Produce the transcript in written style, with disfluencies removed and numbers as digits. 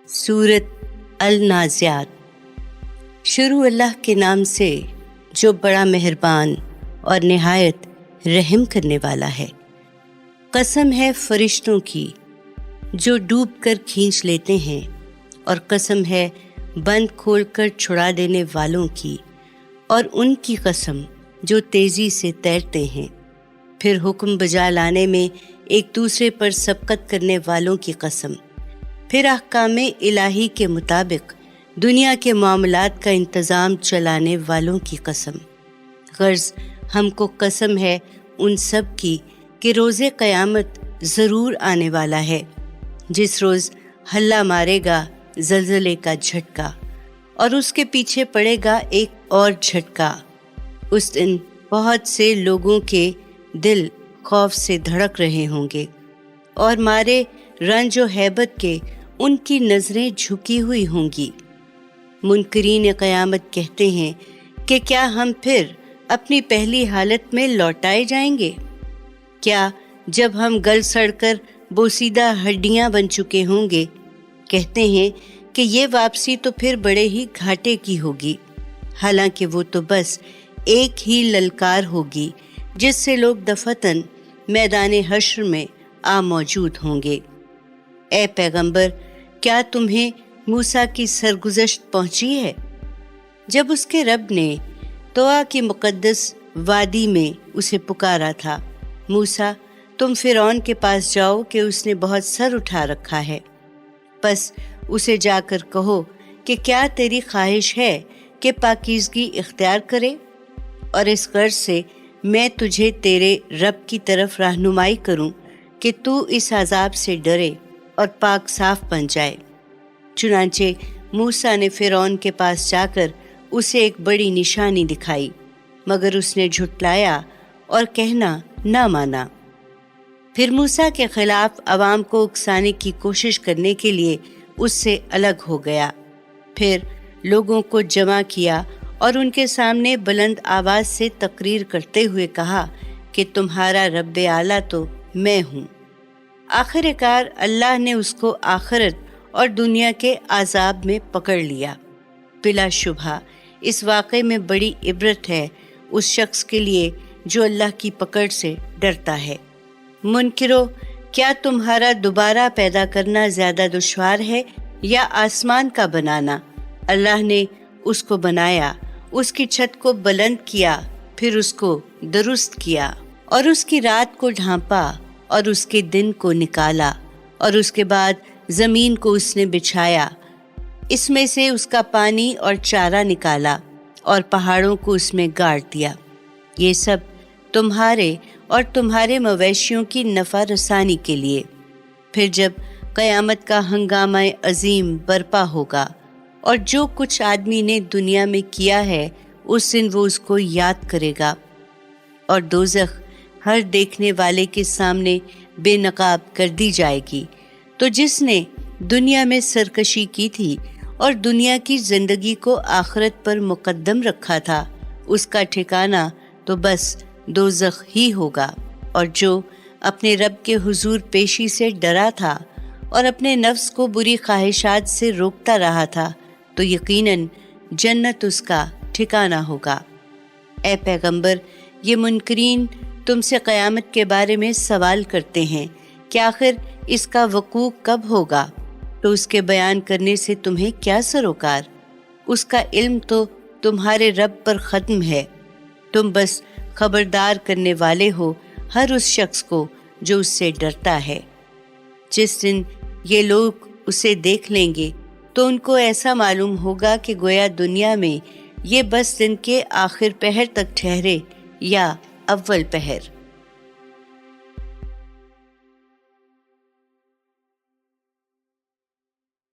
सूरत अल-नाज़ियात। शुरू अल्लाह के नाम से जो बड़ा मेहरबान और निहायत रहम करने वाला है। कसम है फरिश्तों की जो डूब कर खींच लेते हैं, और कसम है बंद खोल कर छुड़ा देने वालों की, और उनकी कसम जो तेज़ी से तैरते हैं। फिर हुक्म बजा लाने में एक दूसरे पर सबकत करने वालों की कसम। फिर अहकामे इलाही के मुताबिक दुनिया के मामलात का इंतज़ाम चलाने वालों की कसम। गर्ज हमको कसम है उन सब की कि रोज़े क़यामत ज़रूर आने वाला है, जिस रोज़ हल्ला मारेगा ज़लज़ले का झटका, और उसके पीछे पड़ेगा एक और झटका। उस दिन बहुत से लोगों के दिल खौफ से धड़क रहे होंगे, और मारे रंज और हैबत के उनकी नज़रें झुकी हुई होंगी। मुनकरीन क़यामत कहते हैं कि क्या हम फिर अपनी पहली हालत में लौटाए जाएंगे? क्या जब हम गल सड़कर बोसीदा हड्डियां बन चुके होंगे? कहते हैं कि ये वापसी तो फिर बड़े ही घाटे की होगी। हालांकि वो तो बस एक ही ललकार होगी जिससे लोग दफतन मैदान हश्र में आ मौजूद होंगे। ए पैगंबर, क्या तुम्हें मूसा की सरगुज़श्त पहुंची है? जब उसके रब ने तोआ की मुक़द्दस वादी में उसे पुकारा था, मूसा तुम फ़िरौन के पास जाओ कि उसने बहुत सर उठा रखा है। बस उसे जाकर कहो कि क्या तेरी ख्वाहिश है कि पाकीज़गी इख्तियार करे, और इस गर्ज से मैं तुझे तेरे रब की तरफ रहनुमाई करूं कि तू इस अज़ाब से डरे और पाक साफ बन जाए। चुनांचे मूसा ने फ़िरौन के पास जाकर उसे एक बड़ी निशानी दिखाई, मगर उसने झुटलाया और कहना ना माना। फिर मूसा के खिलाफ अवाम को उकसाने की कोशिश करने के लिए उससे अलग हो गया। फिर लोगों को जमा किया और उनके सामने बुलंद आवाज़ से तकरीर करते हुए कहा कि तुम्हारा रब आला तो मैं हूँ। आखिरकार अल्लाह ने उसको आखिरत और दुनिया के आज़ाब में पकड़ लिया। बिलाशुबहा इस वाक़े में बड़ी इबरत है उस शख्स के लिए जो अल्लाह की पकड़ से डरता है। मुनकिरो, क्या तुम्हारा दोबारा पैदा करना ज़्यादा दुश्वार है या आसमान का बनाना? अल्लाह ने उसको बनाया, उसकी छत को बुलंद किया, फिर उसको दुरुस्त किया, और उसकी रात को ढांपा और उसके दिन को निकाला, और उसके बाद ज़मीन को उसने बिछाया, इसमें से उसका पानी और चारा निकाला, और पहाड़ों को उसमें गाड़ दिया। ये सब तुम्हारे और तुम्हारे मवेशियों की नफ़ा रसानी के लिए। फिर जब क़यामत का हंगामा अजीम बर्पा होगा और जो कुछ आदमी ने दुनिया में किया है उस दिन वो उसको याद करेगा, और दोज़ख हर देखने वाले के सामने बेनकाब कर दी जाएगी। तो जिसने दुनिया में सरकशी की थी और दुनिया की ज़िंदगी को आखिरत पर मुकद्दम रखा था, उसका ठिकाना तो बस दोज़ख ही होगा। और जो अपने रब के हुजूर पेशी से डरा था और अपने नफ्स को बुरी ख्वाहिशात से रोकता रहा था, तो यकीनन जन्नत उसका ठिकाना होगा। ए पैगंबर, ये मुनकरीन तुमसे क़यामत के बारे में सवाल करते हैं कि आखिर इसका वक़ूअ कब होगा, तो उसके बयान करने से तुम्हें क्या सरोकार? उसका इल्म तो तुम्हारे रब पर ख़त्म है। तुम बस खबरदार करने वाले हो हर उस शख्स को जो उससे डरता है। जिस दिन ये लोग उसे देख लेंगे तो उनको ऐसा मालूम होगा कि गोया दुनिया में ये बस दिन के आखिर पहर तक ठहरे या अव्वल पहर।